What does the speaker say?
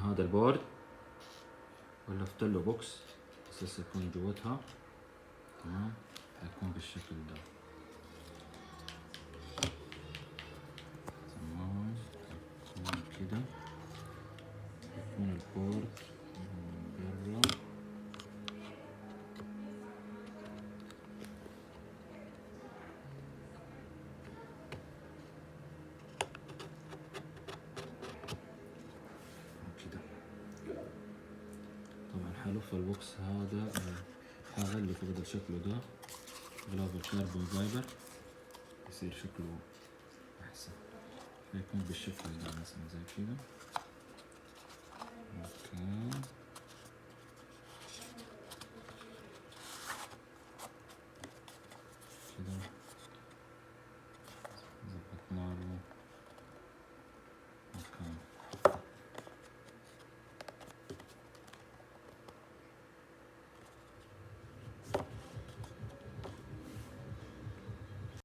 هذا البورد ولفت له بوكس اساس يكون جوتها. تمام، حيكون بالشكل ده. تمام، يكون كده، يكون البورد من برا. كده طبعا حلف البوكس هذا، حغلفه بدل شكله ده غلاف الكربون فايبر يصير شكله أحسن، فيكون بالشكل ده مثلا زي كده.